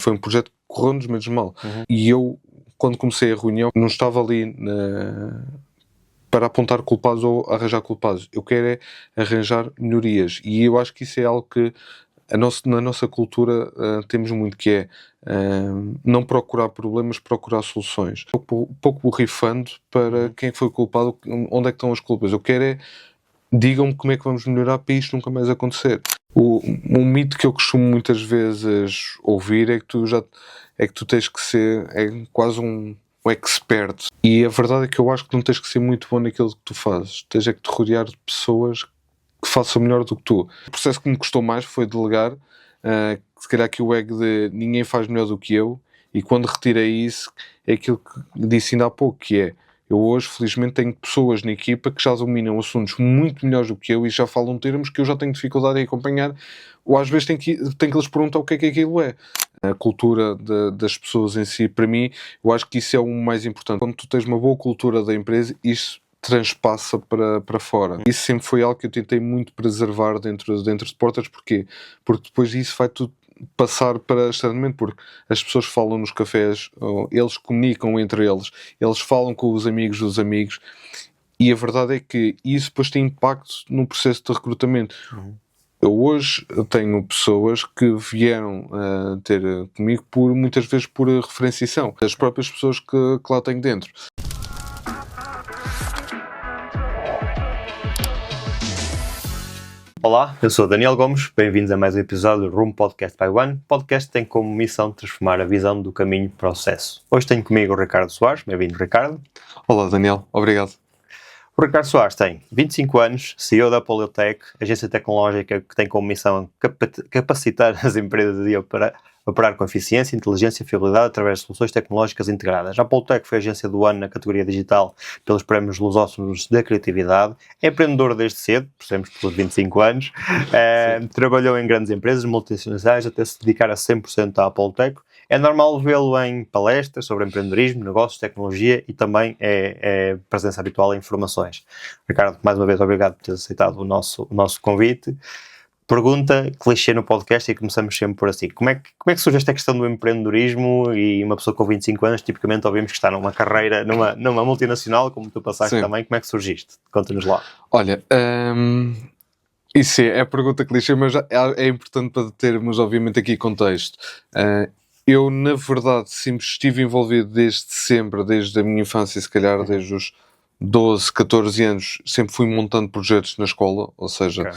Foi um projeto que correu-nos menos mal. E eu, quando comecei a reunião, não estava ali para apontar culpados ou arranjar culpados. Eu quero é arranjar melhorias. E eu acho que isso é algo que na nossa cultura temos muito, que é não procurar problemas, procurar soluções. Um pouco borrifando para quem foi culpado, onde é que estão as culpas. Eu quero é, digam-me como é que vamos melhorar para isto nunca mais acontecer. Um mito que eu costumo muitas vezes ouvir é que tu tens que ser quase um expert. E a verdade é que eu acho que não tens que ser muito bom naquilo que tu fazes. Tens é que te rodear de pessoas que façam melhor do que tu. O processo que me custou mais foi delegar, se calhar que o ego de ninguém faz melhor do que eu, e quando retirei isso, é aquilo que disse ainda há pouco, que é, eu hoje felizmente tenho pessoas na equipa que já dominam assuntos muito melhores do que eu e já falam termos que eu já tenho dificuldade em acompanhar, ou às vezes tenho que lhes perguntar o que é que aquilo é. A cultura das pessoas em si, para mim, eu acho que isso é o mais importante. Quando tu tens uma boa cultura da empresa, isso transpassa para fora. Isso sempre foi algo que eu tentei muito preservar dentro de Portas. Porquê? Porque depois disso vai tudo passar para externamente, porque as pessoas falam nos cafés, eles comunicam entre eles falam com os amigos dos amigos, e a verdade é que isso depois tem impacto no processo de recrutamento. Eu hoje tenho pessoas que vieram ter comigo muitas vezes por referenciação, das próprias pessoas que lá tenho dentro. Olá, eu sou Daniel Gomes, bem-vindos a mais um episódio do Rumo Podcast by One. O podcast tem como missão transformar a visão do caminho para o sucesso. Hoje tenho comigo o Ricardo Soares. Bem-vindo, Ricardo. Olá, Daniel. Obrigado. O Ricardo Soares tem 25 anos, CEO da Politec, agência tecnológica que tem como missão capacitar as empresas e operar com eficiência, inteligência e fiabilidade através de soluções tecnológicas integradas. A Politec foi a agência do ano na categoria digital pelos prémios Lusófonos da Criatividade. É empreendedor desde cedo, percebemos pelos 25 anos. Trabalhou em grandes empresas multinacionais até se dedicar a 100% à Politec. É normal vê-lo em palestras sobre empreendedorismo, negócios, tecnologia e também é presença habitual em formações. Ricardo, mais uma vez, obrigado por ter aceitado o nosso convite. Pergunta clichê no podcast e começamos sempre por assim. Como é que surge esta questão do empreendedorismo e uma pessoa com 25 anos, tipicamente ouvimos que está numa carreira, numa multinacional, como tu passaste Sim. também. Como é que surgiste? Conta-nos lá. Olha, isso é a pergunta clichê, mas é importante para termos, obviamente, aqui contexto. Eu, na verdade, sempre estive envolvido desde sempre, desde a minha infância, se calhar desde os 12, 14 anos, sempre fui montando projetos na escola, ou seja,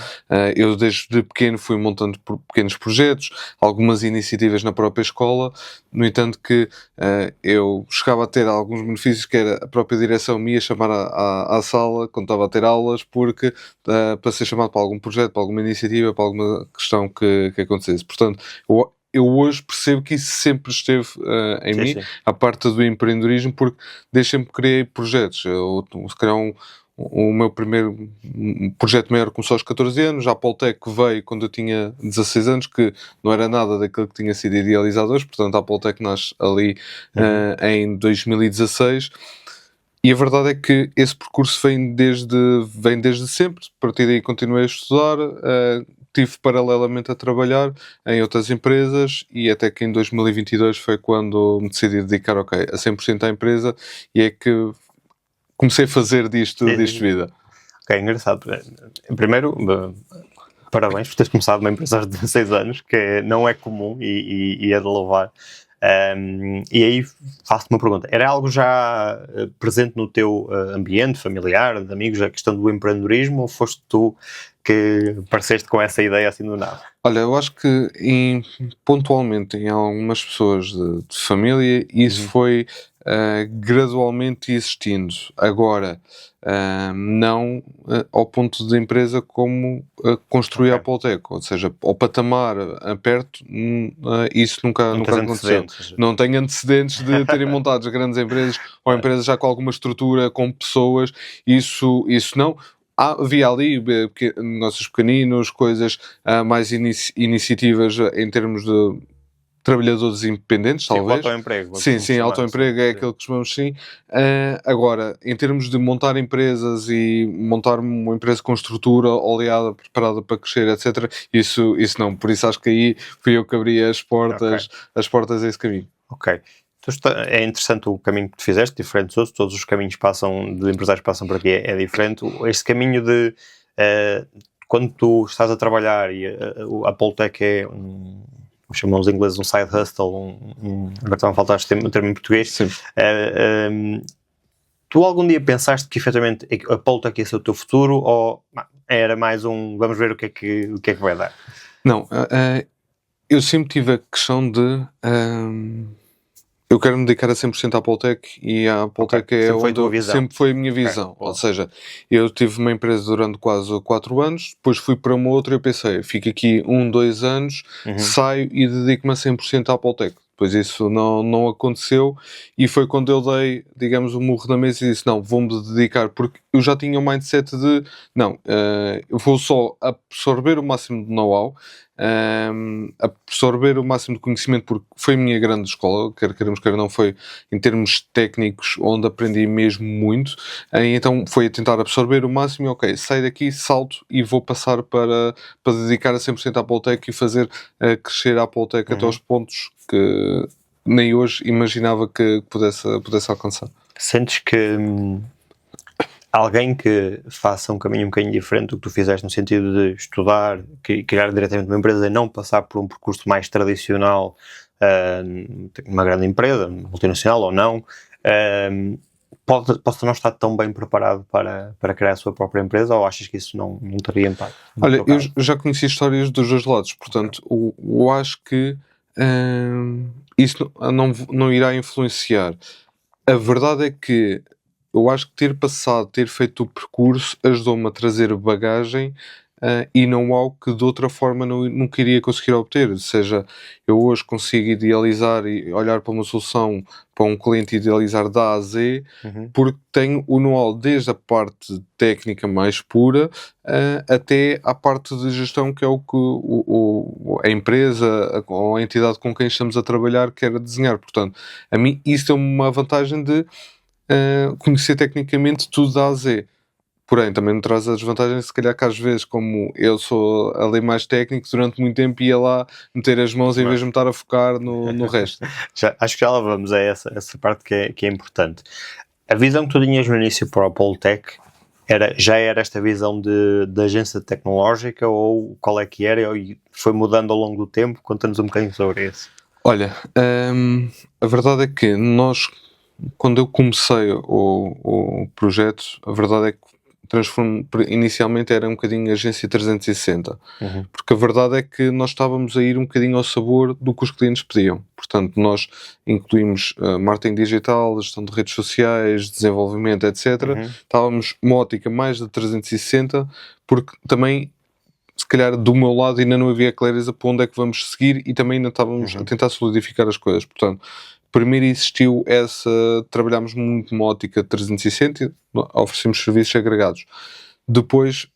eu desde pequeno fui montando pequenos projetos, algumas iniciativas na própria escola, no entanto que eu chegava a ter alguns benefícios, que era a própria direção me ia chamar à sala quando estava a ter aulas, porque para ser chamado para algum projeto, para alguma iniciativa, para alguma questão que acontecesse. Portanto, eu hoje percebo que isso sempre esteve em mim, a parte do empreendedorismo, porque desde sempre criei projetos. Se calhar o meu primeiro projeto maior começou aos 14 anos, a Politec veio quando eu tinha 16 anos, que não era nada daquilo que tinha sido idealizado hoje, portanto a Politec nasce ali em 2016. E a verdade é que esse percurso vem desde sempre. A partir daí continuei a estudar, estive paralelamente a trabalhar em outras empresas e até que em 2022 foi quando me decidi dedicar a 100% à empresa, e é que comecei a fazer disto vida. Ok, engraçado. Primeiro, parabéns por teres começado uma empresa aos 16 anos, que não é comum e é de louvar. E aí faço-te uma pergunta. Era algo já presente no teu ambiente familiar, de amigos, a questão do empreendedorismo, ou foste tu que pareceste com essa ideia assim do nada? Olha, eu acho que pontualmente em algumas pessoas de família isso foi gradualmente existindo. Agora, não ao ponto de empresa como construir a Politec, ou seja, ao patamar perto, isso nunca aconteceu. Não tenho antecedentes de terem montado grandes empresas ou empresas já com alguma estrutura, com pessoas, isso não. Havia ali negócios pequeninos, coisas mais iniciativas em termos de trabalhadores independentes, talvez. Autoemprego. Sim, autoemprego é aquele que chamamos sim. Agora, em termos de montar empresas e montar uma empresa com estrutura, oleada, preparada para crescer, etc., isso não. Por isso acho que aí fui eu que abri as portas a esse caminho. Ok. É interessante o caminho que tu fizeste, diferente dos outros, todos os caminhos de empresários passam por aqui, é diferente. Este caminho de quando tu estás a trabalhar e a Poltec é chamam os ingleses um side hustle, agora estava a faltar um termo em português. Sim. Tu algum dia pensaste que efetivamente a Poltec ia ser o teu futuro ou era mais vamos ver o que é que vai dar? Não, eu sempre tive a questão de eu quero me dedicar a 100% à Poltec e a Poltec sempre foi a minha visão. Ou seja, eu tive uma empresa durante quase 4 anos, depois fui para uma outra e eu pensei, fico aqui 2 anos, saio e dedico-me a 100% à Poltec. Depois isso não aconteceu e foi quando eu dei, digamos, o murro na mesa e disse, não, vou-me dedicar, porque eu já tinha o mindset de, não, eu vou só absorver o máximo de know-how, absorver o máximo de conhecimento, porque foi a minha grande escola, quer queremos, quer não, foi em termos técnicos onde aprendi mesmo muito, então foi a tentar absorver o máximo e ok, saio daqui, salto e vou passar para dedicar a 100% à Poltec e fazer crescer a Poltec até aos pontos que nem hoje imaginava que pudesse alcançar. Sentes que alguém que faça um caminho um bocadinho diferente do que tu fizeste, no sentido de estudar, criar diretamente uma empresa e não passar por um percurso mais tradicional numa grande empresa, multinacional ou não, pode não estar tão bem preparado para criar a sua própria empresa, ou achas que isso não teria impacto? Olha, eu já conheci histórias dos dois lados, portanto, eu acho que isso não irá influenciar. A verdade é que eu acho que ter feito o percurso ajudou-me a trazer bagagem e know-how que de outra forma não queria conseguir obter. Ou seja, eu hoje consigo idealizar e olhar para uma solução, para um cliente, idealizar da A a Z, porque tenho o know-how desde a parte técnica mais pura até à parte de gestão, que é o que a empresa ou a entidade com quem estamos a trabalhar quer desenhar. Portanto, a mim isso é uma vantagem de conhecer tecnicamente tudo da A a Z. Porém, também me traz a desvantagem, se calhar, que às vezes, como eu sou ali mais técnico, durante muito tempo ia lá meter as mãos em vez de me estar a focar no resto. Acho que já lá vamos a essa parte que é importante. A visão que tu tinhas no início para a Poltec já era esta visão de agência tecnológica, ou qual é que era e foi mudando ao longo do tempo? Conta-nos um bocadinho sobre isso. Olha, a verdade é que quando eu comecei o projeto, a verdade é que inicialmente era um bocadinho agência 360, porque a verdade é que nós estávamos a ir um bocadinho ao sabor do que os clientes pediam. Portanto, nós incluímos marketing digital, gestão de redes sociais, desenvolvimento, etc. Estávamos uma ótica mais de 360, porque também, se calhar, do meu lado ainda não havia clareza para onde é que vamos seguir e também ainda estávamos a tentar solidificar as coisas. Portanto, primeiro existiu trabalhámos muito numa ótica 360, oferecemos serviços agregados. Depois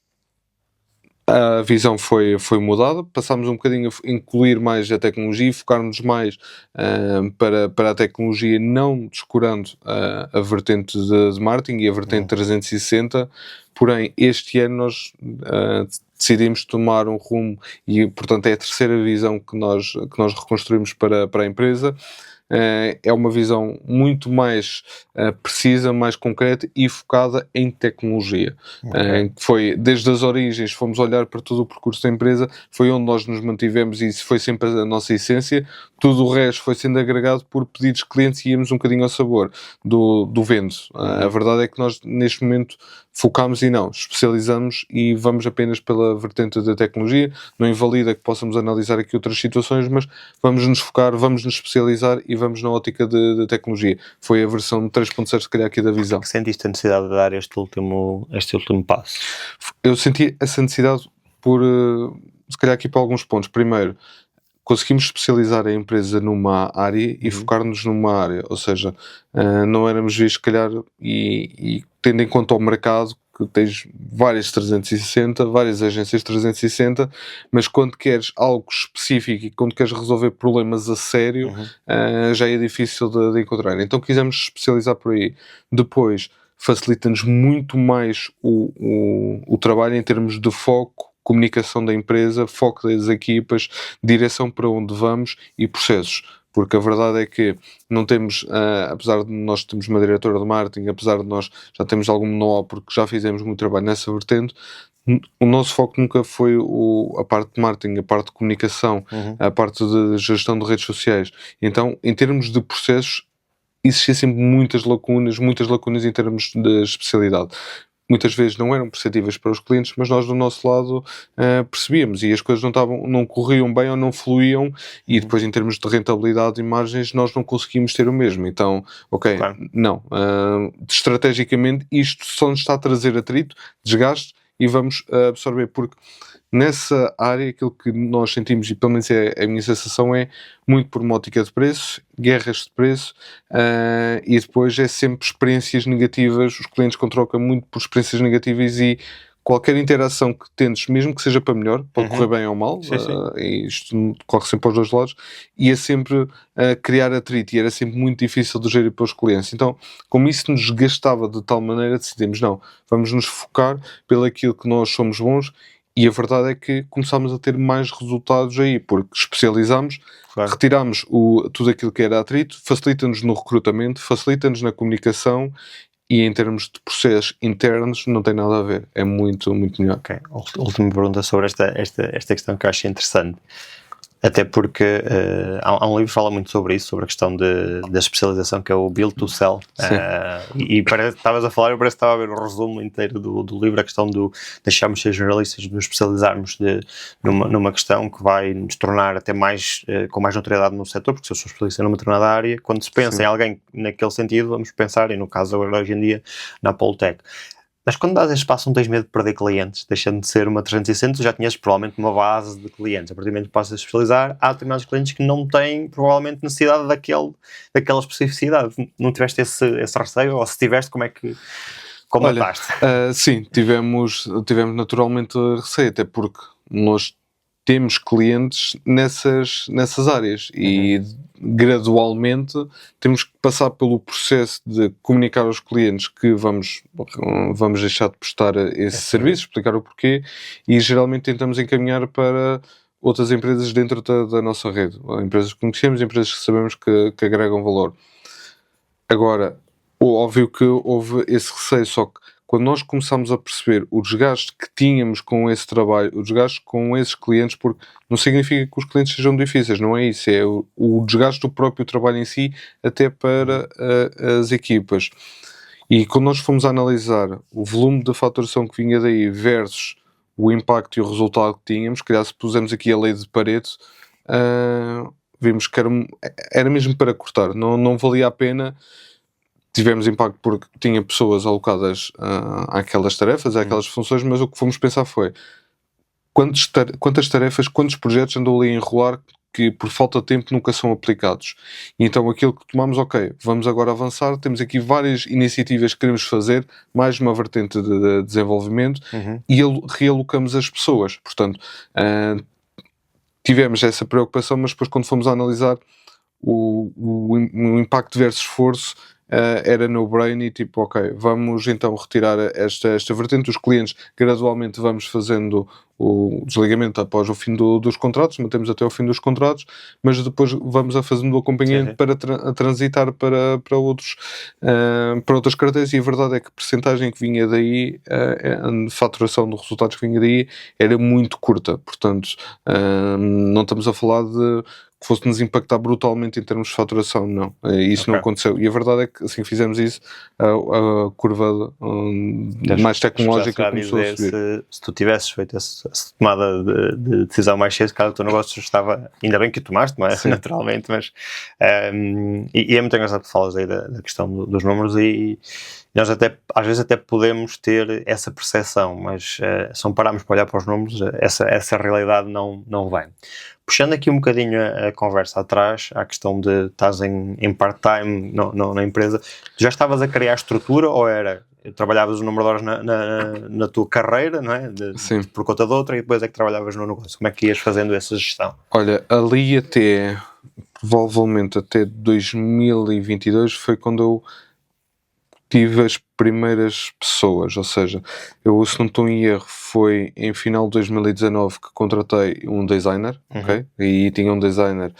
a visão foi mudada, passámos um bocadinho a incluir mais a tecnologia e focarmos mais para a tecnologia, não descurando a vertente de marketing e a vertente 360, porém este ano nós decidimos tomar um rumo e, portanto, é a terceira visão que nós reconstruímos para a empresa. É uma visão muito mais precisa, mais concreta e focada em tecnologia. Foi desde as origens, fomos olhar para todo o percurso da empresa, foi onde nós nos mantivemos e isso foi sempre a nossa essência. Tudo o resto foi sendo agregado por pedidos de clientes e íamos um bocadinho ao sabor do vendo. A verdade é que nós neste momento focamos e não especializamos e vamos apenas pela vertente da tecnologia. Não invalida que possamos analisar aqui outras situações, mas vamos nos focar, vamos nos especializar e vamos na ótica de tecnologia. Foi a versão 3.0, se calhar, aqui da visão. Que sentiste a necessidade de dar este último passo? Eu senti essa necessidade por, se calhar, aqui para alguns pontos. Primeiro, conseguimos especializar a empresa numa área e focar-nos numa área. Ou seja, não éramos vistos, se calhar, e tendo em conta o mercado, porque tens várias 360, várias agências 360, mas quando queres algo específico e quando queres resolver problemas a sério, já é difícil de encontrar. Então quisemos especializar por aí. Depois, facilita-nos muito mais o trabalho em termos de foco, comunicação da empresa, foco das equipas, direção para onde vamos e processos. Porque a verdade é que não temos, apesar de nós termos uma diretora de marketing, apesar de nós já termos algum know-how, porque já fizemos muito trabalho nessa vertente, o nosso foco nunca foi a parte de marketing, a parte de comunicação, a parte de gestão de redes sociais. Então, em termos de processos, existia sempre muitas lacunas em termos de especialidade. Muitas vezes não eram perceptíveis para os clientes, mas nós do nosso lado percebíamos, e as coisas não corriam bem ou não fluíam, e depois em termos de rentabilidade e margens nós não conseguimos ter o mesmo. Então, Claro. não. Estrategicamente isto só nos está a trazer atrito, desgaste, e vamos absorver, porque nessa área aquilo que nós sentimos, e pelo menos é a minha sensação, é muito por uma ótica de preço, guerras de preço, e depois é sempre experiências negativas. Os clientes trocam muito por experiências negativas, e qualquer interação que tentes, mesmo que seja para melhor, pode correr bem ou mal, Sim. E isto corre sempre aos dois lados, ia sempre criar atrito, e era sempre muito difícil de gerir para os clientes. Então, como isso nos desgastava de tal maneira, decidimos, não, vamos nos focar pelaquilo que nós somos bons. E a verdade é que começámos a ter mais resultados aí, porque especializámos, retirámos tudo aquilo que era atrito, facilita-nos no recrutamento, facilita-nos na comunicação, e em termos de processos internos não tem nada a ver, é muito, muito melhor. Ok, última pergunta sobre esta questão que eu acho interessante. Até porque há um livro que fala muito sobre isso, sobre a questão da especialização, que é o Build to Sell. E estavas a falar, eu parece que estava a ver o resumo inteiro do livro, a questão do deixarmos ser generalistas, de nos especializarmos numa questão que vai nos tornar até mais, com mais notoriedade no setor, porque se eu sou especialista numa determinada área, quando se pensa em alguém naquele sentido, vamos pensar, e no caso agora hoje em dia, na Poltec. Mas quando dás esse espaço, não tens medo de perder clientes, deixando de ser uma 360, já tinhas provavelmente uma base de clientes. A partir do momento que passas a especializar, há determinados clientes que não têm provavelmente necessidade daquela especificidade. Não tiveste esse receio? Ou se tiveste, como mataste? Sim, tivemos naturalmente receio, até porque nós temos clientes nessas áreas, e gradualmente temos que passar pelo processo de comunicar aos clientes que vamos deixar de prestar esse serviço, explicar o porquê, e geralmente tentamos encaminhar para outras empresas dentro da nossa rede, empresas que conhecemos, empresas que sabemos que agregam valor. Agora, óbvio que houve esse receio, só que quando nós começámos a perceber o desgaste que tínhamos com esse trabalho, o desgaste com esses clientes, porque não significa que os clientes sejam difíceis, não é isso, é o desgaste do próprio trabalho em si, até para as equipas. E quando nós fomos a analisar o volume de faturação que vinha daí versus o impacto e o resultado que tínhamos, calhar se pusemos aqui a lei de Pareto, vimos que era mesmo para cortar, não valia a pena. Tivemos impacto porque tinha pessoas alocadas àquelas tarefas, àquelas funções, mas o que fomos pensar foi quantas tarefas, quantos projetos andou ali a enrolar que por falta de tempo nunca são aplicados. E então aquilo que tomamos, vamos agora avançar, temos aqui várias iniciativas que queremos fazer, mais uma vertente de desenvolvimento, e realocamos as pessoas. Portanto, tivemos essa preocupação, mas depois quando fomos a analisar o impacto versus esforço, era no-brain, e tipo, vamos então retirar esta vertente dos clientes, gradualmente vamos fazendo o desligamento após o fim dos contratos, mantemos até o fim dos contratos, mas depois vamos fazendo o acompanhamento para transitar para outras carteiras, e a verdade é que a percentagem que vinha daí, a faturação dos resultados que vinha daí, era muito curta, portanto, não estamos a falar de que fosse-nos impactar brutalmente em termos de faturação, não. Isso não aconteceu. E a verdade é que assim que fizemos isso, a curva mais tecnológica começou a subir. Se tu tivesses feito essa tomada de decisão mais cedo, caso o teu negócio estava... Ainda bem que o tomaste, não é? Sim. Naturalmente, mas... e é muito engraçado que falas aí da questão dos números, e nós às vezes até podemos ter essa percepção, mas se não pararmos para olhar para os números, essa realidade não vem. Puxando aqui um bocadinho a conversa atrás, à questão de estás em part-time na empresa, tu já estavas a criar estrutura, ou era trabalhavas o número de horas na tua carreira, não é? Sim. Por conta de outra, e depois é que trabalhavas no negócio. Como é que ias fazendo essa gestão? Olha, ali provavelmente até 2022 foi quando eu tive as primeiras pessoas, ou seja, eu, se não estou em erro, foi em final de 2019 que contratei um designer, ok? E tinha um designer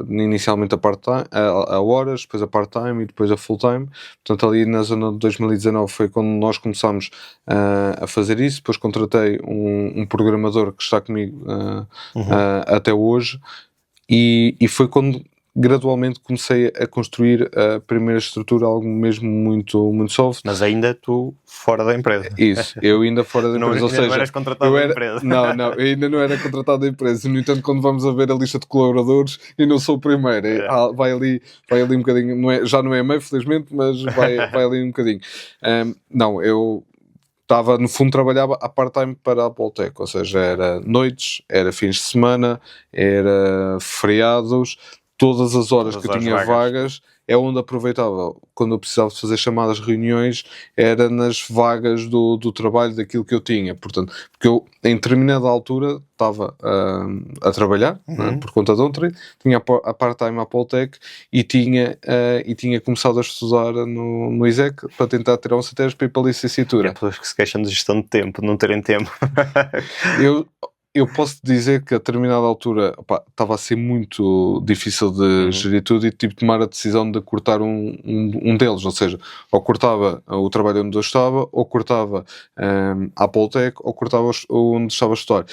inicialmente a part-time, a horas, depois a part-time e depois a full-time. Portanto, ali na zona de 2019 foi quando nós começámos a fazer isso. Depois contratei um programador que está comigo até hoje, e foi quando gradualmente comecei a construir a primeira estrutura, algo mesmo muito, muito soft. Mas ainda tu fora da empresa. Isso, eu ainda fora da empresa, ou seja, não eras contratado da empresa. Não, eu ainda não era contratado da empresa. No entanto, quando vamos a ver a lista de colaboradores, eu não sou o primeiro. Vai ali um bocadinho, já não é meio, felizmente, mas vai ali um bocadinho. Não, eu estava, no fundo, trabalhava a part-time para a Poltec, ou seja, era noites, era fins de semana, era feriados, todas as horas que eu tinha vagas é onde aproveitava. Quando eu precisava de fazer chamadas, reuniões, era nas vagas do trabalho, daquilo que eu tinha. Portanto, porque eu, em determinada altura, estava a trabalhar, né, por conta de ontem, tinha a part-time à Poltec e tinha começado a estudar no ISEC para tentar tirar um CTES para ir para a licenciatura. Há pessoas que se queixam de gestão de tempo, de não terem tempo. Eu posso dizer que a determinada altura estava a ser muito difícil de gerir tudo e tive de tomar a decisão de cortar um deles, ou seja, ou cortava o trabalho onde eu estava, ou cortava a Poltec, ou cortava onde estava a estudar.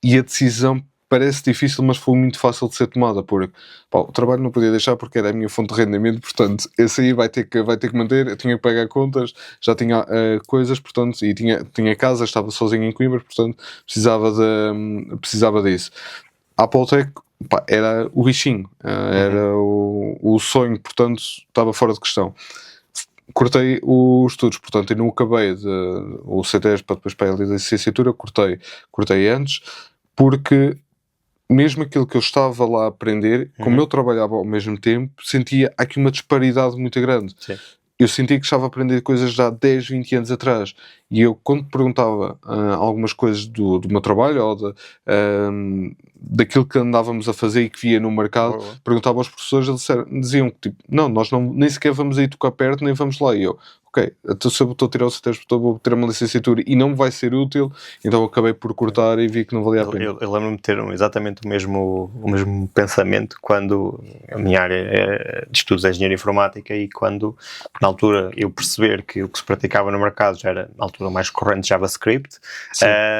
E a decisão parece difícil, mas foi muito fácil de ser tomada, porque o trabalho não podia deixar porque era a minha fonte de rendimento, portanto, esse aí vai ter que manter. Eu tinha que pagar contas, já tinha coisas, portanto, e tinha casa, estava sozinho em Coimbra, portanto, precisava disso. A Poltec, era o bichinho, era o sonho, portanto, estava fora de questão. Cortei os estudos, portanto, eu não acabei o CTES para depois para a licenciatura, cortei antes, porque mesmo aquilo que eu estava lá a aprender, como eu trabalhava ao mesmo tempo, sentia aqui uma disparidade muito grande. Sim. Eu sentia que estava a aprender coisas já há 10, 20 anos atrás. E eu, quando perguntava algumas coisas do meu trabalho ou daquilo que andávamos a fazer e que via no mercado, perguntava aos professores, eles diziam que tipo, não, nós nem sequer vamos aí tocar perto, nem vamos lá. E eu, ok, então se eu estou a tirar o CTES, vou tirar uma licenciatura e não me vai ser útil, então eu acabei por cortar e vi que não valia a pena. Eu lembro-me de ter exatamente o mesmo pensamento quando a minha área de estudos é engenharia informática, e quando, na altura, eu perceber que o que se praticava no mercado já era, na altura, mais corrente JavaScript,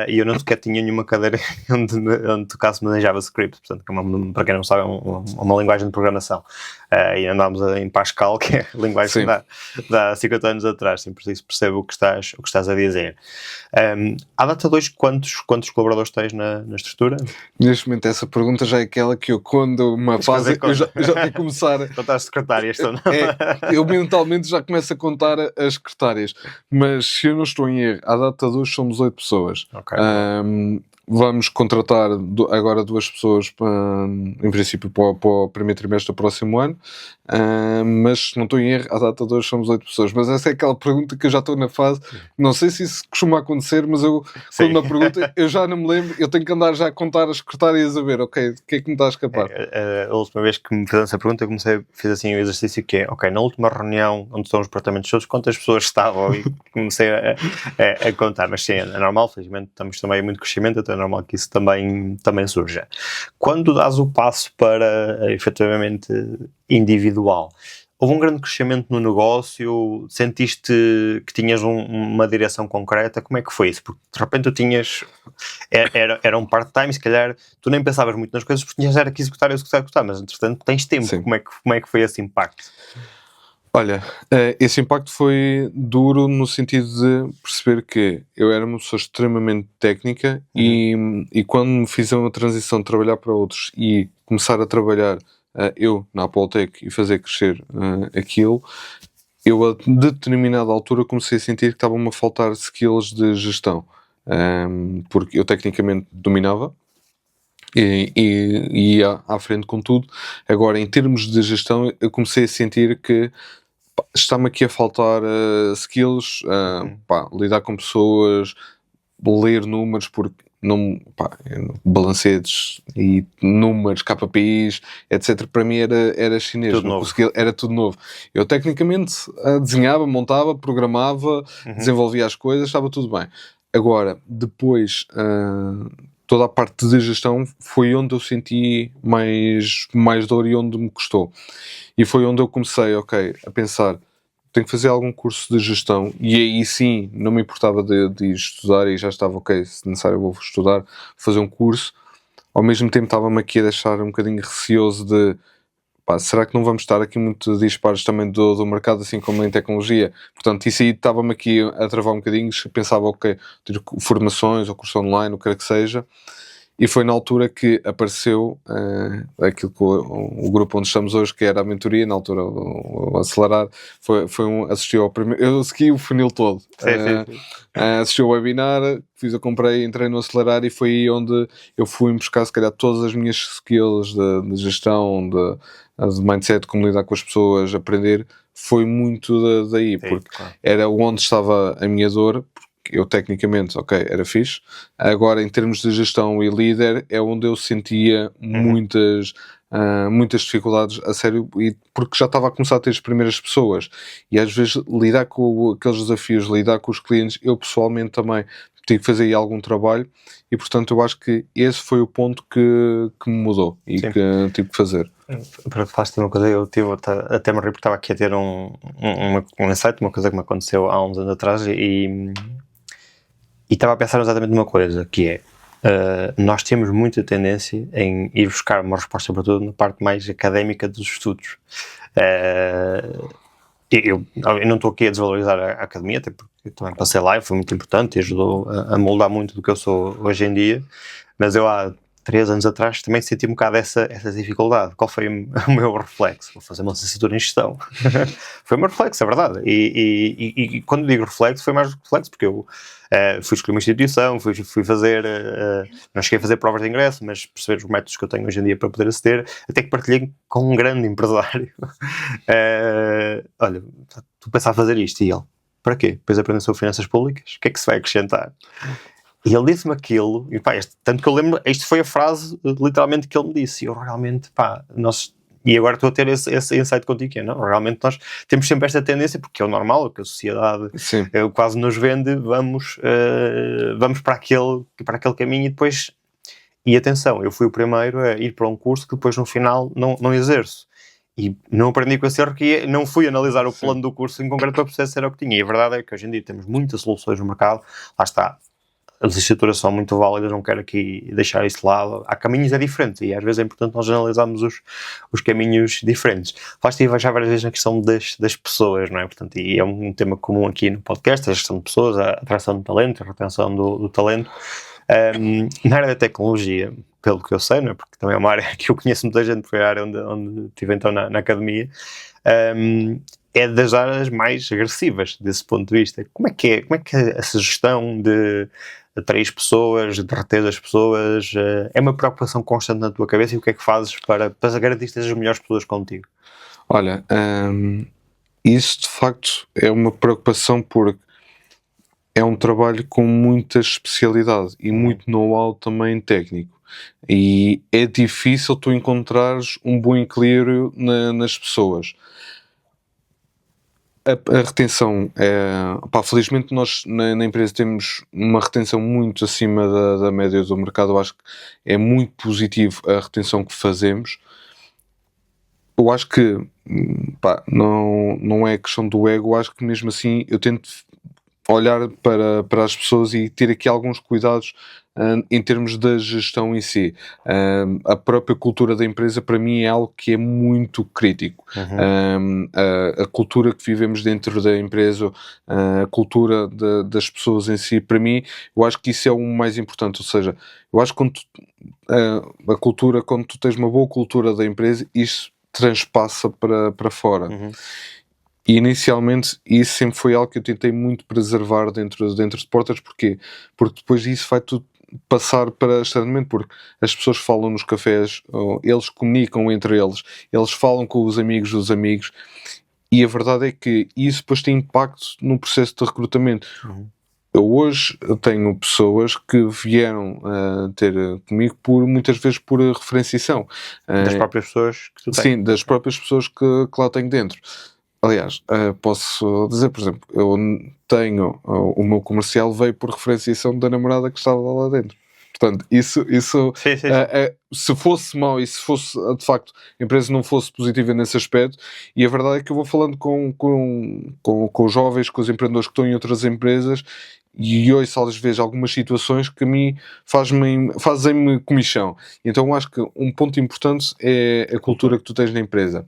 e eu não sequer tinha nenhuma cadeira onde tocasse-me em JavaScript, portanto, para quem não sabe, é uma linguagem de programação. E andámos em Pascal, que é a linguagem que dá há 50 anos atrás, sim, por isso percebo o que estás a dizer. À data de hoje, quantos colaboradores tens na estrutura? Neste momento, essa pergunta já é aquela que eu, quando me fazem, eu já tenho que começar a contar as secretárias. Eu mentalmente já começo a contar as secretárias, mas se eu não estou em erro, à data de hoje somos 8 pessoas. Okay. Vamos contratar agora 2 pessoas, em princípio, para o primeiro trimestre do próximo ano, mas se não estou em erro, à data de hoje somos 8 pessoas. Mas essa é aquela pergunta que eu já estou na fase, não sei se isso costuma acontecer, mas eu, quando me pergunta, eu já não me lembro, eu tenho que andar já a contar as secretárias a ver, ok, o que é que me está a escapar? A última vez que me fizeram essa pergunta, eu fiz assim o exercício que é, ok, na última reunião onde estão os departamentos todos, quantas pessoas estavam? E comecei a contar, mas sim, é normal, felizmente estamos também em muito crescimento, então é normal que isso também surja. Quando dás o passo para, efetivamente, individual, houve um grande crescimento no negócio? Sentiste que tinhas uma direção concreta? Como é que foi isso? Porque de repente tu tinhas... Era um part-time, se calhar tu nem pensavas muito nas coisas porque tinhas que executar, mas entretanto tens tempo. Como é que foi esse impacto? Olha, esse impacto foi duro no sentido de perceber que eu era uma pessoa extremamente técnica e quando me fizeram a transição de trabalhar para outros e começar a trabalhar eu na Poltec e fazer crescer aquilo, eu a determinada altura comecei a sentir que estavam-me a faltar skills de gestão, porque eu tecnicamente dominava e ia à frente com tudo. Agora, em termos de gestão, eu comecei a sentir que está-me aqui a faltar skills, lidar com pessoas, ler números, porque não, balancetes e números, KPIs, etc. Para mim era chinês, Tudo não novo. conseguia, era tudo novo. Eu tecnicamente desenhava, montava, programava, desenvolvia as coisas, estava tudo bem. Agora, depois, toda a parte de gestão foi onde eu senti mais dor e onde me custou. E foi onde eu comecei, a pensar, tenho que fazer algum curso de gestão, e aí sim, não me importava de ir estudar, e já estava, se necessário eu vou estudar, fazer um curso. Ao mesmo tempo estava-me aqui a deixar um bocadinho receoso de, será que não vamos estar aqui muito disparos também do mercado, assim como em tecnologia? Portanto, isso aí estava-me aqui a travar um bocadinho, pensava, ter formações ou curso online, o que quer que seja. E foi na altura que apareceu aquilo que o grupo onde estamos hoje, que era a mentoria, na altura o Acelerar, assistiu ao primeiro, eu segui o funil todo. Sim. Assisti ao webinar, comprei, entrei no Acelerar, e foi aí onde eu fui buscar, se calhar, todas as minhas skills de gestão, de mindset, de como lidar com as pessoas, aprender, foi muito daí, Sim, porque claro. era onde estava a minha dor. Eu tecnicamente, era fixe. Agora, em termos de gestão e líder, é onde eu sentia muitas dificuldades, a sério, e porque já estava a começar a ter as primeiras pessoas, e às vezes lidar com aqueles desafios, lidar com os clientes, eu pessoalmente também tive que fazer aí algum trabalho, e portanto eu acho que esse foi o ponto que me mudou e Sim. que tive que fazer. Para falaste uma coisa, eu tive até me reportava aqui a ter um insight, uma coisa que me aconteceu há uns anos atrás, e estava a pensar exatamente numa coisa, que é, nós temos muita tendência em ir buscar uma resposta para tudo na parte mais académica dos estudos. Eu não estou aqui a desvalorizar a academia, até porque eu também passei lá e foi muito importante e ajudou a moldar muito do que eu sou hoje em dia, mas eu há 3 anos atrás também senti um bocado essa dificuldade. Qual foi o meu reflexo? Vou fazer uma licenciatura em gestão. Foi o meu reflexo, é verdade. E quando digo reflexo, foi mais reflexo porque eu fui escolher uma instituição, fui fazer, não cheguei a fazer provas de ingresso, mas perceber os métodos que eu tenho hoje em dia para poder aceder, até que partilhei com um grande empresário. Olha, tu pensas a fazer isto, e ele, para quê? Depois aprender sobre finanças públicas? O que é que se vai acrescentar? E ele disse-me aquilo, e tanto que eu lembro, isto foi a frase literalmente que ele me disse, e eu realmente, e agora estou a ter esse insight contigo, que é, não, realmente nós temos sempre esta tendência, porque é o normal, que a sociedade quase nos vende, vamos para aquele caminho, e depois, e atenção, eu fui o primeiro a ir para um curso que depois no final não exerço. E não aprendi com esse erro, que não fui analisar o plano do curso em concreto para perceber se era o que tinha. E a verdade é que hoje em dia temos muitas soluções no mercado, lá está. As licenciaturas são muito válidas, não quero aqui deixar isso de lado. Há caminhos diferentes e às vezes é importante nós analisarmos os caminhos diferentes. Falaste já várias vezes na questão das pessoas, não é? Portanto, e é um tema comum aqui no podcast, a gestão de pessoas, a atração de talento, a retenção do talento. Na área da tecnologia, pelo que eu sei, não é? Porque também é uma área que eu conheço muita gente, foi a área onde estive então na academia, é das áreas mais agressivas desse ponto de vista. Como é que é essa gestão de atrair pessoas, de reter as pessoas? É uma preocupação constante na tua cabeça, e o que é que fazes para garantir que estejas as melhores pessoas contigo? Olha, isso de facto é uma preocupação, porque é um trabalho com muita especialidade e muito know-how também técnico, e é difícil tu encontrares um bom equilíbrio nas pessoas. A retenção, felizmente nós na empresa temos uma retenção muito acima da média do mercado. Eu acho que é muito positivo a retenção que fazemos. Eu acho que não é questão do ego. Eu acho que mesmo assim eu tento olhar para as pessoas e ter aqui alguns cuidados em termos da gestão em si. A própria cultura da empresa, para mim, é algo que é muito crítico. A cultura que vivemos dentro da empresa, a cultura das pessoas em si, para mim, eu acho que isso é o mais importante. Ou seja, eu acho que a cultura, quando tu tens uma boa cultura da empresa, isso transpassa para fora. E inicialmente isso sempre foi algo que eu tentei muito preservar dentro de Portas. Porquê? Porque depois disso vai tudo passar para externamente, porque as pessoas falam nos cafés, eles comunicam entre eles, eles falam com os amigos dos amigos, E a verdade é que isso depois tem impacto no processo de recrutamento. Eu hoje tenho pessoas que vieram ter comigo muitas vezes por referenciação. Das próprias pessoas que tu tens. Sim, das próprias pessoas que lá tenho dentro. Aliás, posso dizer, por exemplo, eu tenho o meu comercial veio por referenciação da namorada que estava lá dentro. Portanto, isso Sim. se fosse mau e se fosse, de facto, a empresa não fosse positiva nesse aspecto, e a verdade é que eu vou falando com os jovens, com os empreendedores que estão em outras empresas, e ouço às vezes algumas situações que a mim fazem-me comichão. Então eu acho que um ponto importante é a cultura que tu tens na empresa.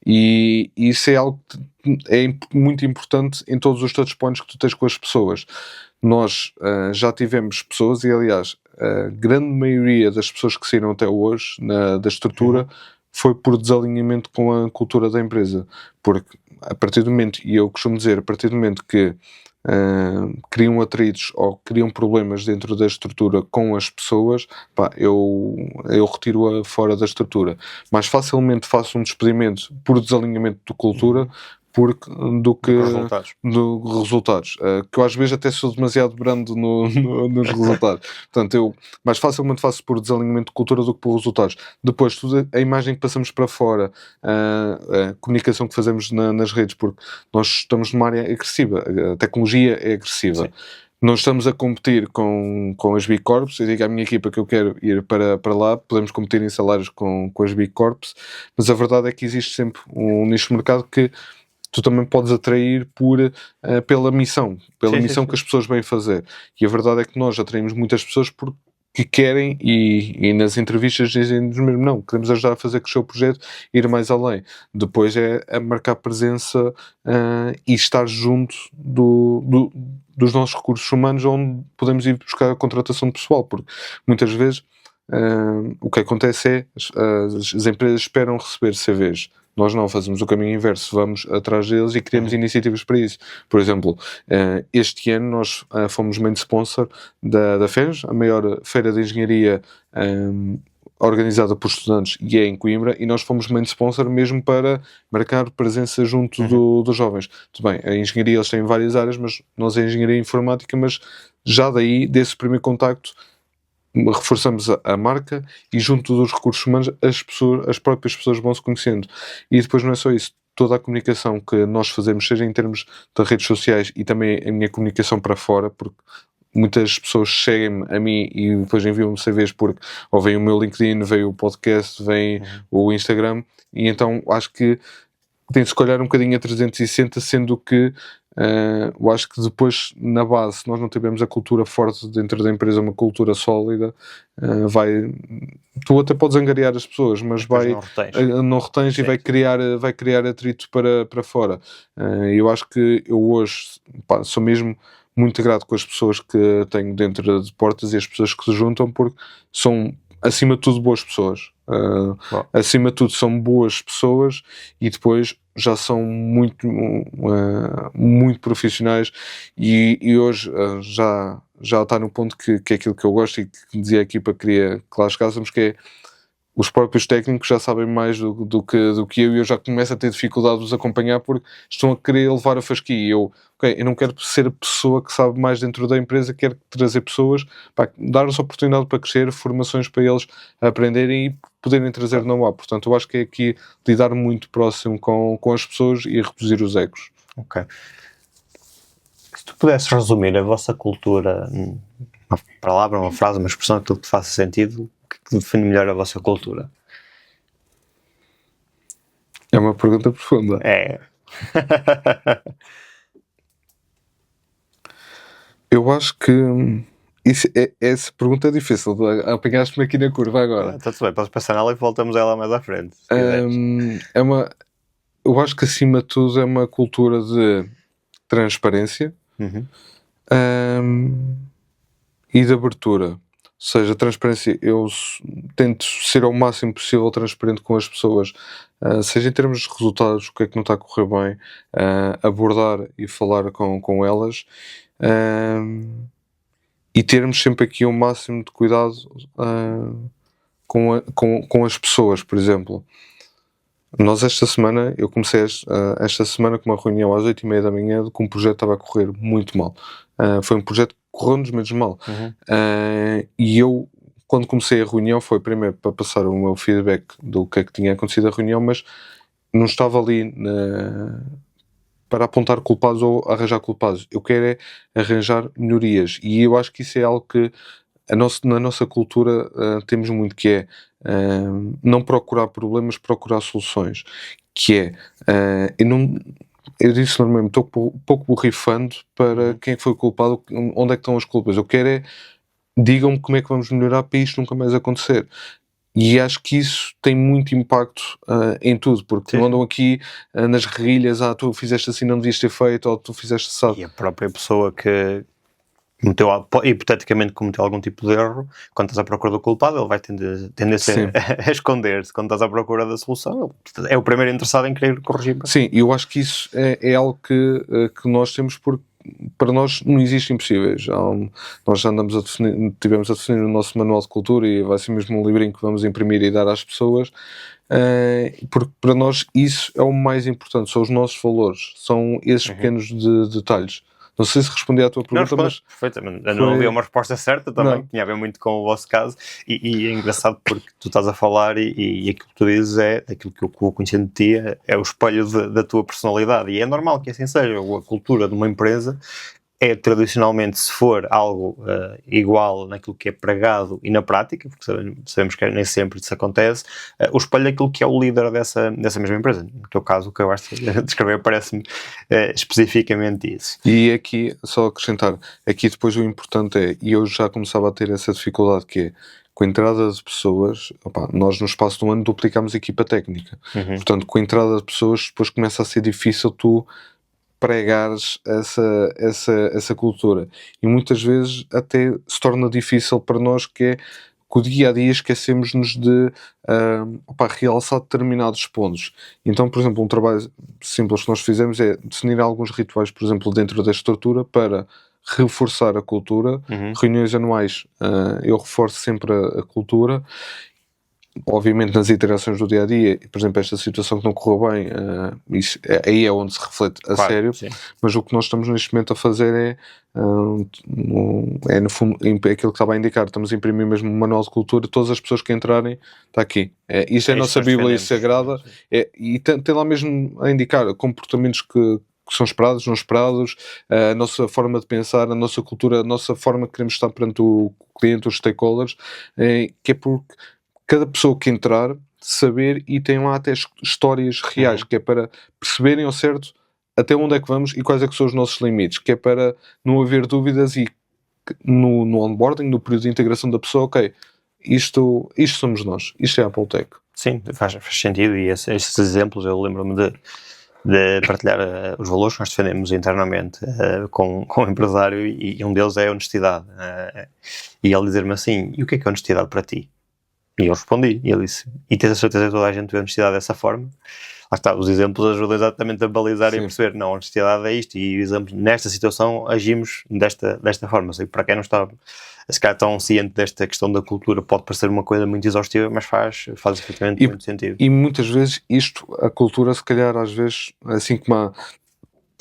E isso é algo que é muito importante em todos os touchpoints que tu tens com as pessoas. Nós já tivemos pessoas, e aliás, a grande maioria das pessoas que saíram até hoje da estrutura foi por desalinhamento com a cultura da empresa. Porque a partir do momento, e eu costumo dizer, a partir do momento que criam atritos ou criam problemas dentro da estrutura com as pessoas, pá, eu retiro-a fora da estrutura. Mais facilmente faço um despedimento por desalinhamento de cultura do que resultados. Que eu às vezes até sou demasiado brando nos resultados. Portanto, eu mais facilmente faço por desalinhamento de cultura do que por resultados. Depois, toda a imagem que passamos para fora, a comunicação que fazemos nas redes, porque nós estamos numa área agressiva, a tecnologia é agressiva. Sim. Não estamos a competir com as Big Corps. Eu digo à minha equipa que eu quero ir para lá, podemos competir em salários com as Big Corps, mas a verdade é que existe sempre um nicho de mercado que tu também podes atrair pela missão que as pessoas vêm fazer. E a verdade é que nós atraímos muitas pessoas porque querem e nas entrevistas dizem-nos mesmo, não, queremos ajudar a fazer crescer o projeto e ir mais além. Depois é a marcar presença e estar junto dos nossos recursos humanos, onde podemos ir buscar a contratação de pessoal, porque muitas vezes o que acontece é as empresas esperam receber CVs. Nós não fazemos o caminho inverso, vamos atrás deles e criamos iniciativas para isso. Por exemplo, este ano nós fomos main sponsor da FES, a maior feira de engenharia organizada por estudantes e é em Coimbra, e nós fomos main sponsor mesmo para marcar presença junto dos jovens. Tudo bem, a engenharia eles têm várias áreas, mas nós é engenharia informática, mas já daí, desse primeiro contacto, reforçamos a marca e junto dos recursos humanos as próprias pessoas vão se conhecendo. E depois não é só isso, toda a comunicação que nós fazemos, seja em termos de redes sociais e também a minha comunicação para fora, porque muitas pessoas seguem-me a mim e depois enviam-me CVs porque ou vem o meu LinkedIn, vem o podcast, vem o Instagram, e então acho que tem de se olhar um bocadinho a 360, sendo que eu acho que depois, na base, se nós não tivermos a cultura forte dentro da empresa, uma cultura sólida, tu até podes angariar as pessoas, mas não retens e vai criar atrito para fora. Eu acho que eu hoje sou mesmo muito grato com as pessoas que tenho dentro de portas e as pessoas que se juntam, porque são acima de tudo boas pessoas. Acima de tudo são boas pessoas e depois já são muito profissionais e hoje já está no ponto que é aquilo que eu gosto e que dizia a equipa que queria que lá chegássemos, que é os próprios técnicos já sabem mais do que eu, e eu já começo a ter dificuldade de os acompanhar porque estão a querer levar a fasquia. E eu não quero ser a pessoa que sabe mais dentro da empresa, quero trazer pessoas, dar-lhes oportunidade para crescer, formações para eles aprenderem e poderem trazer know-how. Portanto, eu acho que é aqui lidar muito próximo com as pessoas e reduzir os egos. Ok. Se tu pudesses resumir a vossa cultura, uma palavra, uma frase, uma expressão, aquilo que te faça sentido, que define melhor a vossa cultura? É uma pergunta profunda. É. Eu acho que essa pergunta é difícil. Apanhaste-me aqui na curva agora. Está tudo bem, podes passar nela e voltamos a ela mais à frente. Eu acho que acima de tudo é uma cultura de transparência e de abertura. Ou seja, transparência, eu tento ser ao máximo possível transparente com as pessoas, seja em termos de resultados, o que é que não está a correr bem, abordar e falar com elas, e termos sempre aqui o máximo de cuidado com as pessoas, por exemplo. Nós esta semana, eu comecei esta semana com uma reunião às 8h30 da manhã com um projeto que estava a correr muito mal. Foi um projeto que correu-nos mesmo mal. E eu, quando comecei a reunião, foi primeiro para passar o meu feedback do que é que tinha acontecido a reunião, mas não estava ali para apontar culpados ou arranjar culpados. Eu quero é arranjar melhorias. E eu acho que isso é algo que na nossa cultura temos muito, que é não procurar problemas, procurar soluções. Que é, eu disse normalmente, estou um pouco borrifando para quem é que foi culpado, onde é que estão as culpas. Eu quero é, digam-me como é que vamos melhorar para isto nunca mais acontecer. E acho que isso tem muito impacto em tudo, porque não andam aqui nas guerrilhas, tu fizeste assim, não devias ter feito, ou tu fizeste assim. E a própria pessoa que hipoteticamente cometeu algum tipo de erro, quando estás à procura do culpado, ele vai tender a esconder-se. Quando estás à procura da solução, ele é o primeiro interessado em querer corrigir. Sim, eu acho que isso é algo que nós temos, porque para nós não existe impossíveis. Nós já tivemos a definir o nosso manual de cultura, e vai ser mesmo um livrinho que vamos imprimir e dar às pessoas, porque para nós isso é o mais importante, são os nossos valores, são esses pequenos detalhes. Não sei se respondi à tua pergunta, mas perfeitamente. Não havia uma resposta certa também, tinha a ver muito com o vosso caso, e é engraçado porque tu estás a falar e aquilo que tu dizes é aquilo que eu vou conhecendo de ti, é o espelho da tua personalidade, e é normal que assim seja. A cultura de uma empresa é tradicionalmente, se for algo igual naquilo que é pregado e na prática, porque sabemos que nem sempre isso acontece, o espelho daquilo que é o líder dessa mesma empresa. No teu caso, o que eu acabaste de descrever parece-me especificamente isso. E aqui, só acrescentar, aqui depois o importante é, e eu já começava a ter essa dificuldade, que é, com a entrada de pessoas, nós no espaço de um ano duplicámos a equipa técnica. Portanto, com a entrada de pessoas, depois começa a ser difícil tu pregares essa cultura, e muitas vezes até se torna difícil para nós, que é que o dia a dia esquecemos-nos de realçar determinados pontos. Então, por exemplo, um trabalho simples que nós fizemos é definir alguns rituais, por exemplo, dentro da estrutura, para reforçar a cultura. Reuniões anuais, eu reforço sempre a cultura. Obviamente nas interações do dia a dia, por exemplo, esta situação que não correu bem, isso, aí é onde se reflete a sério. Sim. Mas o que nós estamos neste momento a fazer é no fundo aquilo que estava a indicar, estamos a imprimir mesmo um manual de cultura, todas as pessoas que entrarem, está aqui. Isto é a nossa Bíblia sagrada, e tem lá mesmo a indicar comportamentos que são esperados, não esperados, a nossa forma de pensar, a nossa cultura, a nossa forma que queremos estar perante o cliente, os stakeholders, que é porque cada pessoa que entrar, saber, e tem lá até histórias reais, que é para perceberem ao certo até onde é que vamos e quais é que são os nossos limites, que é para não haver dúvidas, e no onboarding, no período de integração da pessoa, ok, isto somos nós, isto é a Apple Tech. Sim, faz sentido, e esses exemplos eu lembro-me de partilhar os valores que nós defendemos internamente com o empresário, e um deles é a honestidade, e ele dizer-me assim, e o que é honestidade para ti? E eu respondi, e ele disse, e tens a certeza que toda a gente vê a honestidade dessa forma? Lá está, os exemplos ajudam exatamente a balizar. Sim. E a perceber, não, a honestidade é isto, e exemplo, nesta situação agimos desta forma. Sei, para quem não está se calhar tão ciente desta questão da cultura, pode parecer uma coisa muito exaustiva, mas faz efetivamente muito sentido. E muitas vezes a cultura, se calhar às vezes, assim como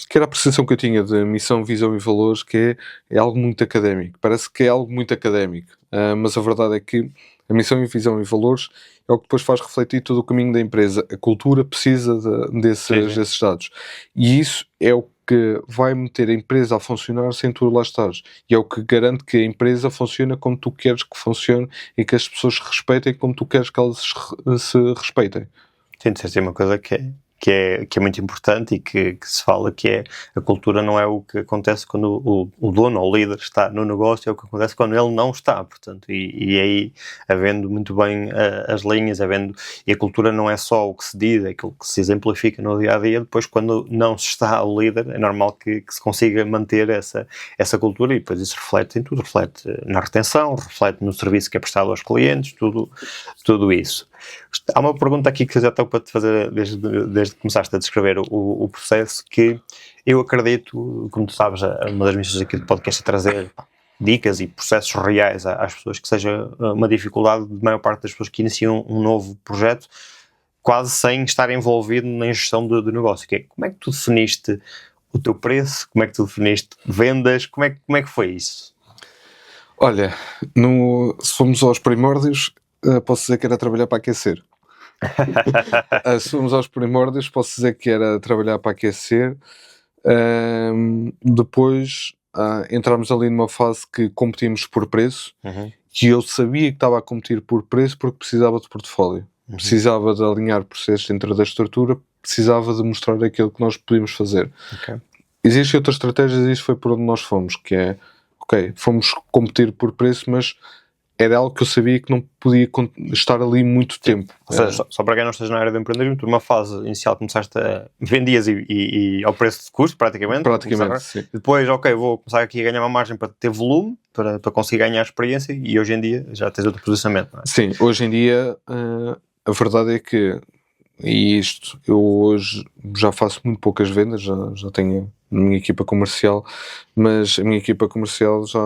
que era a percepção que eu tinha de missão, visão e valores, que é algo muito académico. Parece que é algo muito académico, mas a verdade é que a missão, visão e valores é o que depois faz refletir todo o caminho da empresa. A cultura precisa desses dados. E isso é o que vai meter a empresa a funcionar sem tu lá estares. E é o que garante que a empresa funciona como tu queres que funcione, e que as pessoas se respeitem como tu queres que elas se respeitem. Sim, isso é uma coisa que é muito importante, e que se fala que é a cultura não é o que acontece quando o dono ou o líder está no negócio, é o que acontece quando ele não está, portanto, e aí havendo muito bem as linhas, e a cultura não é só o que se diz, é aquilo que se exemplifica no dia-a-dia. Depois, quando não se está o líder, é normal que se consiga manter essa cultura, e depois isso reflete em tudo, reflete na retenção, reflete no serviço que é prestado aos clientes, tudo isso. Há uma pergunta aqui que já estou para te fazer desde que começaste a descrever o processo, que eu acredito, como tu sabes, uma das missões aqui do podcast é trazer dicas e processos reais às pessoas, que seja uma dificuldade de maior parte das pessoas que iniciam um novo projeto, quase sem estar envolvido na gestão do negócio. Como é que tu definiste o teu preço? Como é que tu definiste vendas? Como é que foi isso? Olha, se formos aos primórdios, posso dizer que era trabalhar para aquecer. Se formos aos primórdios, posso dizer que era trabalhar para aquecer. Depois entramos ali numa fase que competimos por preço, que eu sabia que estava a competir por preço porque precisava de portfólio, precisava de alinhar processos dentro da estrutura, precisava de mostrar aquilo que nós podíamos fazer. Existem outras estratégias e isso foi por onde nós fomos, que é, fomos competir por preço, mas era algo que eu sabia que não podia estar ali muito tempo. Ou seja, só para quem não esteja na área do empreendedorismo, tu numa fase inicial começaste vendias e ao preço de custo, praticamente, sim. Depois, vou começar aqui a ganhar uma margem para ter volume, para conseguir ganhar experiência, e hoje em dia já tens outro posicionamento, não é? Sim, hoje em dia a verdade é que, e isto, eu hoje já faço muito poucas vendas, já tenho a minha equipa comercial, mas a minha equipa comercial já,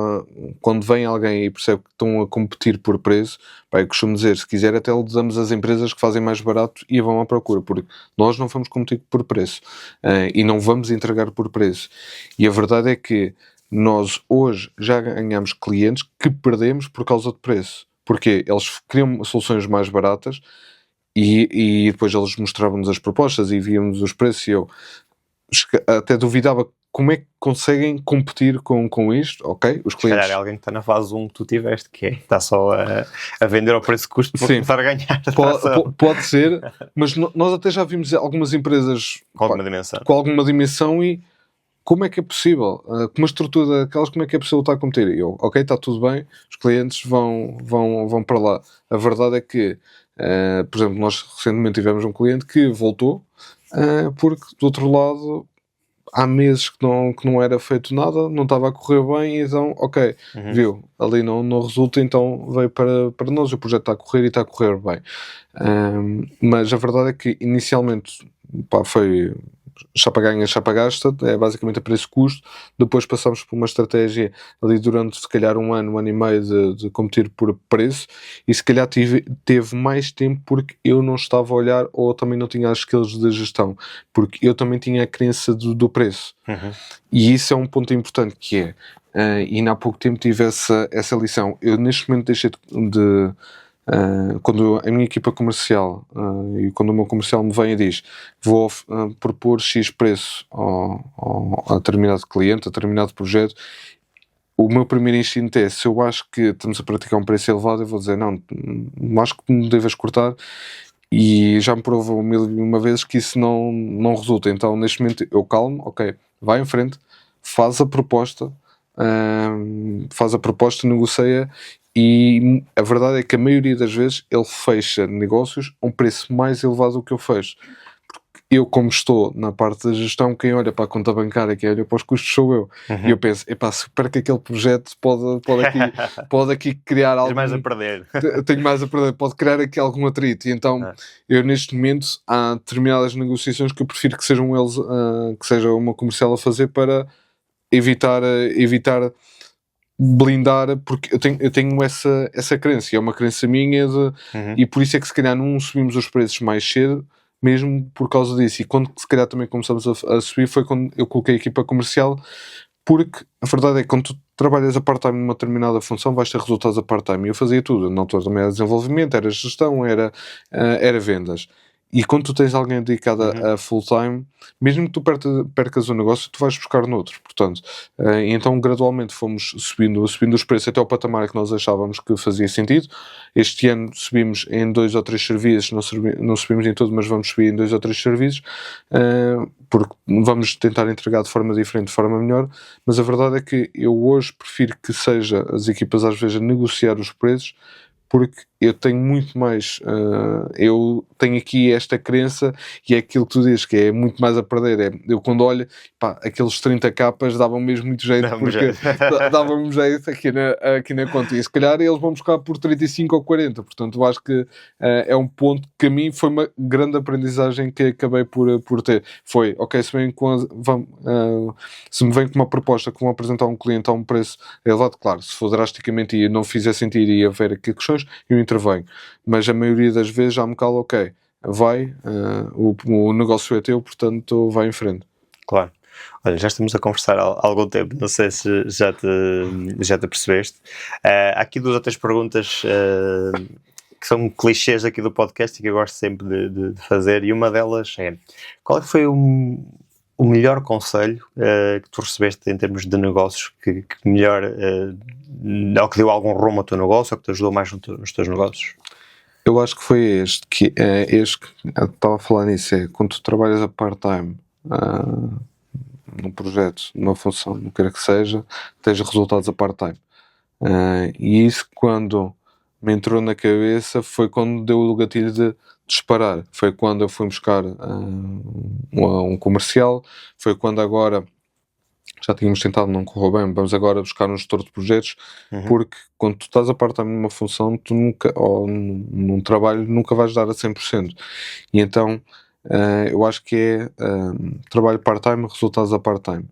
quando vem alguém e percebe que estão a competir por preço, eu costumo dizer, se quiser até lhe damos as empresas que fazem mais barato e vão à procura, porque nós não vamos competir por preço e não vamos entregar por preço. E a verdade é que nós hoje já ganhamos clientes que perdemos por causa de preço, porque eles criam soluções mais baratas e depois eles mostravam-nos as propostas e víamos os preços e eu até duvidava como é que conseguem competir com isto, ok? Os clientes... Se calhar é alguém que está na fase 1 que tu tiveste, que está só a vender ao preço de custo para começar a ganhar. Pode ser, mas nós até já vimos algumas empresas com alguma dimensão e como é que é possível? Com uma estrutura daquelas, como é que é possível estar a competir? E eu, ok, está tudo bem, os clientes vão para lá. A verdade é que, por exemplo, nós recentemente tivemos um cliente que voltou, porque do outro lado há meses que não era feito nada, não estava a correr bem, então viu, ali não resulta, então veio para nós, o projeto está a correr e está a correr bem. Mas a verdade é que inicialmente foi chapa ganha, chapa gasta, é basicamente a preço-custo. Depois passamos por uma estratégia ali durante se calhar um ano e meio de competir por preço e se calhar teve mais tempo porque eu não estava a olhar ou também não tinha as skills de gestão, porque eu também tinha a crença do preço. E isso é um ponto importante que é, e ainda há pouco tempo tive essa lição. Eu neste momento deixei de quando a minha equipa comercial e quando o meu comercial me vem e diz vou propor X preço a determinado cliente, a determinado projeto, o meu primeiro instinto é, se eu acho que estamos a praticar um preço elevado, eu vou dizer não acho que me devas cortar, e já me provou 1001 vezes que isso não resulta. Então neste momento eu calmo, vai em frente, faz a proposta, negocia. E a verdade é que a maioria das vezes ele fecha negócios a um preço mais elevado do que eu fecho. Porque eu, como estou na parte da gestão, quem olha para a conta bancária, quem olha para os custos sou eu. E eu penso, se perco aquele projeto, pode aqui criar algo. Tens mais a perder. Tenho mais a perder, pode criar aqui algum atrito. E então, eu neste momento, há determinadas negociações que eu prefiro que sejam eles, que seja uma comercial a fazer para evitar blindar, porque eu tenho essa crença, é uma crença minha e por isso é que se calhar não subimos os preços mais cedo, mesmo por causa disso. E quando se calhar também começamos a subir foi quando eu coloquei a equipa comercial, porque a verdade é que quando tu trabalhas a part-time numa determinada função vais ter resultados a part-time, e eu fazia tudo, não estou também a desenvolvimento, era gestão, era vendas. E quando tu tens alguém dedicado a full-time, mesmo que tu percas o negócio, tu vais buscar noutro. Portanto, então gradualmente fomos subindo os preços até ao patamar que nós achávamos que fazia sentido. Este ano subimos em 2 ou 3 serviços, não subimos em todo, mas vamos subir em 2 ou 3 serviços, porque vamos tentar entregar de forma diferente, de forma melhor. Mas a verdade é que eu hoje prefiro que seja as equipas às vezes a negociar os preços, porque eu tenho muito mais, eu tenho aqui esta crença e é aquilo que tu dizes, que é muito mais a perder. Eu quando olho, aqueles 30 capas davam mesmo muito jeito, porque davam-me jeito aqui na conta, e se calhar eles vão buscar por 35 ou 40, portanto eu acho que é um ponto que a mim foi uma grande aprendizagem que acabei por ter. Foi, se me vem com uma proposta que vão apresentar um cliente a um preço elevado, claro, se for drasticamente e não fizer sentido e haver aqui questões, eu intervenho, mas a maioria das vezes já me calo, vai, o negócio é teu, portanto vai em frente. Claro. Olha, já estamos a conversar há algum tempo, não sei se já te percebeste. Há aqui 2 ou 3 perguntas que são clichês aqui do podcast e que eu gosto sempre de fazer, e uma delas é: qual é que foi o melhor conselho que tu recebeste em termos de negócios, que melhor, ou que deu algum rumo ao teu negócio, ou que te ajudou mais nos teus negócios? Eu acho que foi este que estava a falar nisso, é quando tu trabalhas a part-time num projeto, numa função, não quer que seja, tens resultados a part-time. E isso, quando me entrou na cabeça, foi quando deu o gatilho de disparar. Foi quando eu fui buscar um comercial, foi quando agora já tínhamos tentado, não correu bem, vamos agora buscar um gestor de projetos, porque quando tu estás a part-time numa função, tu nunca, ou num trabalho, nunca vais dar a 100%. E então eu acho que é trabalho part-time, resultados a part-time.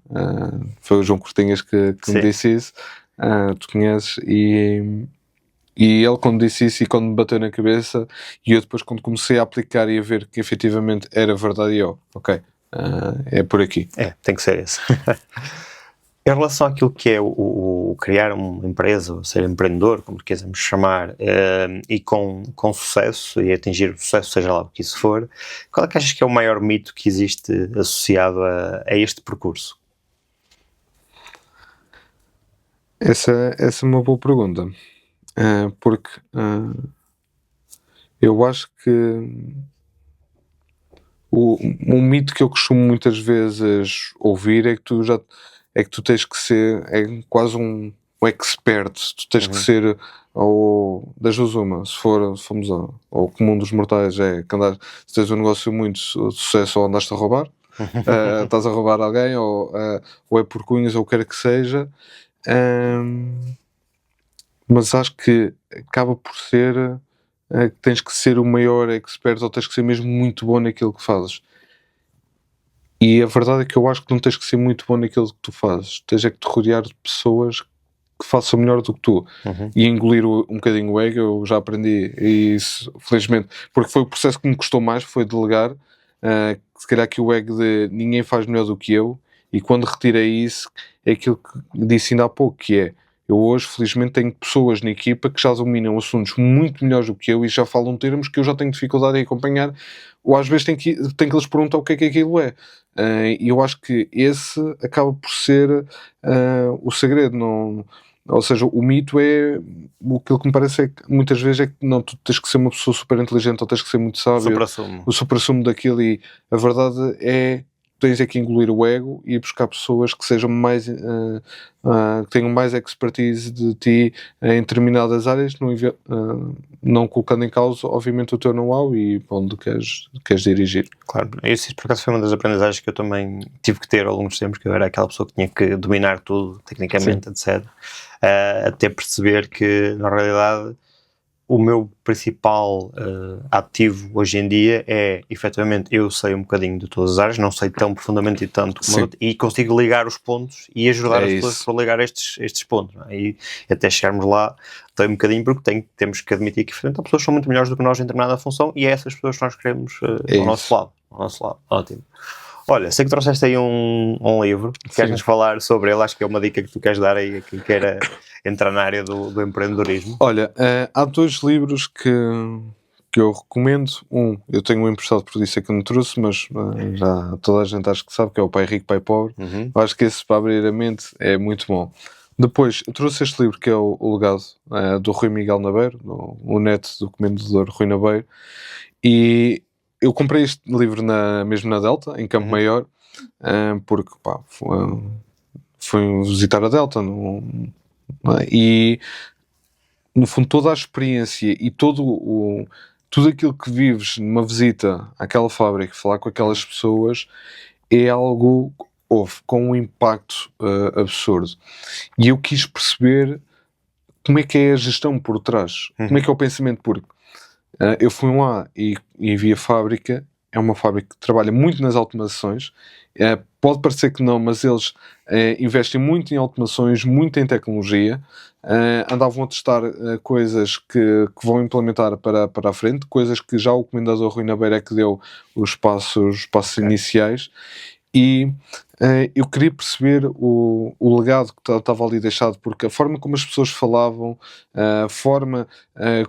Foi o João Cortinhas que me disse isso, tu conheces, e ele quando disse isso e quando me bateu na cabeça, e eu depois quando comecei a aplicar e a ver que efetivamente era verdade, ok, é por aqui. Tem que ser esse. Em relação àquilo que é o criar uma empresa, ou ser empreendedor, como quisermos chamar, e com sucesso, e atingir o sucesso, seja lá o que isso for, qual é que achas que é o maior mito que existe associado a este percurso? Essa é uma boa pergunta, porque eu acho que um mito que eu costumo muitas vezes ouvir é que tu tens que ser, é quase um expert, tu tens que ser, ou das duas uma, se formos ao comum dos mortais, é que se tens um negócio muito de sucesso, ou andaste a roubar, estás a roubar alguém, ou é por cunhas, ou o que quer que seja, mas acho que acaba por ser que tens que ser o maior expert, ou tens que ser mesmo muito bom naquilo que fazes. E a verdade é que eu acho que não tens que ser muito bom naquilo que tu fazes. Tens é que te rodear de pessoas que façam melhor do que tu. E engolir um bocadinho o ego, eu já aprendi isso, felizmente. Porque foi o processo que me custou mais, foi delegar. Se calhar que o ego de ninguém faz melhor do que eu. E quando retirei isso, é aquilo que disse ainda há pouco, que é: eu hoje, felizmente, tenho pessoas na equipa que já dominam assuntos muito melhores do que eu e já falam termos que eu já tenho dificuldade em acompanhar, ou às vezes tenho que lhes perguntar o que é aquilo é. E eu acho que esse acaba por ser o segredo. Não, ou seja, o mito é, aquilo que me parece é que muitas vezes é que não, tu tens que ser uma pessoa super inteligente, ou tens que ser muito sábio, o supra-sumo daquilo, e a verdade é tens é que engolir o ego e buscar pessoas que sejam mais que tenham mais expertise de ti em determinadas áreas, não colocando em causa obviamente o teu know-how e onde queres dirigir. Claro, isso por acaso foi uma das aprendizagens que eu também tive que ter ao longo dos tempos, que eu era aquela pessoa que tinha que dominar tudo tecnicamente, etc. Até perceber que na realidade o meu principal ativo hoje em dia é, efetivamente, eu sei um bocadinho de todas as áreas, não sei tão profundamente e tanto como e consigo ligar os pontos e ajudar as pessoas para ligar estes pontos, não é? E até chegarmos lá, tem um bocadinho, porque temos que admitir que, efetivamente, há pessoas que são muito melhores do que nós em determinada função, e é essas pessoas que nós queremos ao nosso lado. Ótimo. Olha, sei que trouxeste aí um livro, queres-nos falar sobre ele? Acho que é uma dica que tu queres dar aí a quem queira entrar na área do empreendedorismo. Olha, há 2 livros que eu recomendo. Eu tenho um emprestado, por isso é que eu me trouxe, mas já toda a gente acho que sabe, que é o Pai Rico, Pai Pobre. Eu acho que esse, para abrir a mente, é muito bom. Depois, eu trouxe este livro, que é o Legado, do Rui Miguel Nabeiro, o neto do comendador Rui Nabeiro, e eu comprei este livro mesmo na Delta, em Campo Maior, porque fui visitar a Delta, e no fundo toda a experiência e tudo aquilo que vives numa visita àquela fábrica, falar com aquelas pessoas, é algo com um impacto absurdo. E eu quis perceber como é que é a gestão por trás, como é que é o pensamento, porque eu fui lá e vi a fábrica. É uma fábrica que trabalha muito nas automações, pode parecer que não, mas eles investem muito em automações, muito em tecnologia, andavam a testar coisas que vão implementar para a frente, coisas que já o comendador Rui Nabeiro é que deu os passos iniciais, e eu queria perceber o legado que estava ali deixado, porque a forma como as pessoas falavam, a forma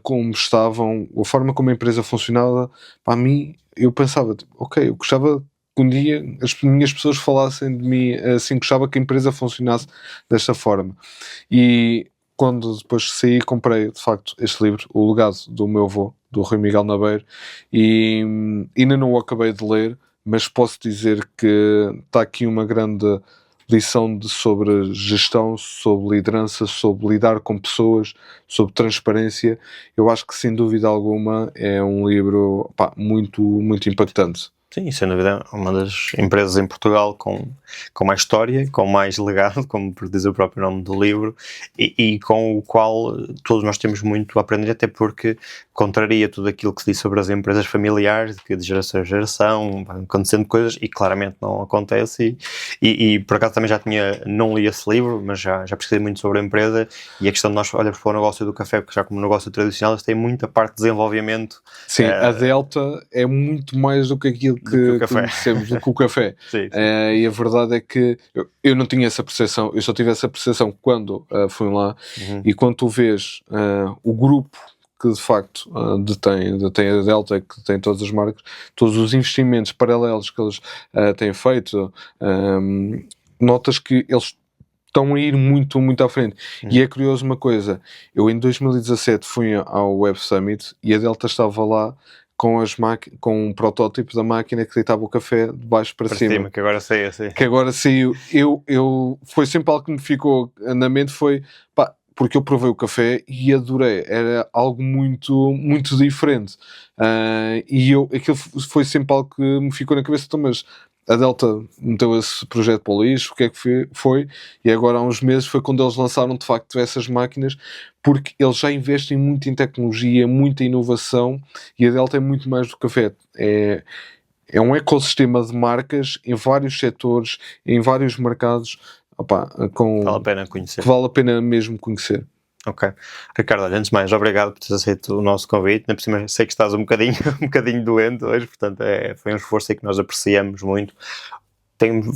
como estavam, a forma como a empresa funcionava, para mim, eu pensava, ok, eu gostava que um dia as minhas pessoas falassem de mim assim, gostava que a empresa funcionasse desta forma. E quando depois saí, comprei de facto este livro, O Legado do Meu Avô, do Rui Miguel Nabeiro, e ainda não o acabei de ler, mas posso dizer que está aqui uma grande lição sobre gestão, sobre liderança, sobre lidar com pessoas, sobre transparência. Eu acho que sem dúvida alguma é um livro muito, muito impactante. Sim, sem dúvida, uma das empresas em Portugal com mais história, com mais legado, como diz o próprio nome do livro, e com o qual todos nós temos muito a aprender, até porque contraria tudo aquilo que se diz sobre as empresas familiares, que de geração a geração vão acontecendo coisas, e claramente não acontece, e por acaso também não li esse livro, mas já pesquisei muito sobre a empresa, e a questão de nós olharmos para o negócio do café, porque já como negócio tradicional, eles têm muita parte de desenvolvimento. Sim, a Delta é muito mais do que aquilo que conhecemos, do que o café. Sim. E a verdade é que eu não tinha essa percepção, eu só tive essa percepção quando fui lá, e quando tu vês o grupo que de facto detém a Delta, que tem todas as marcas, todos os investimentos paralelos que eles têm feito, notas que eles estão a ir muito, muito à frente. E é curioso uma coisa, eu em 2017 fui ao Web Summit e a Delta estava lá com um protótipo da máquina que deitava o café de baixo para cima. Que agora saiu, sim. Que agora saiu. Foi sempre algo que me ficou na mente, porque eu provei o café e adorei. Era algo muito, muito diferente. Aquilo foi sempre algo que me ficou na cabeça. Então, mas a Delta meteu esse projeto para o lixo, o que é que foi? E agora há uns meses foi quando eles lançaram de facto essas máquinas, porque eles já investem muito em tecnologia, muita inovação, e a Delta é muito mais do que café. É um ecossistema de marcas em vários setores, em vários mercados, vale a pena conhecer. Que vale a pena mesmo conhecer. Ok. Ricardo, antes de mais, obrigado por teres aceito o nosso convite. Na por cima, sei que estás um bocadinho doente hoje, portanto foi um esforço aí que nós apreciamos muito.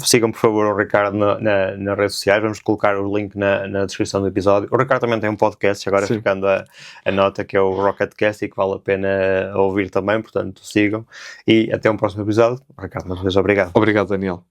Sigam por favor o Ricardo nas redes sociais, vamos colocar o link na descrição do episódio. O Ricardo também tem um podcast, agora Sim. ficando a nota, que é o Rocketcast, e que vale a pena ouvir também, portanto sigam, e até um próximo episódio. Ricardo, mais uma vez, obrigado. Obrigado, Daniel.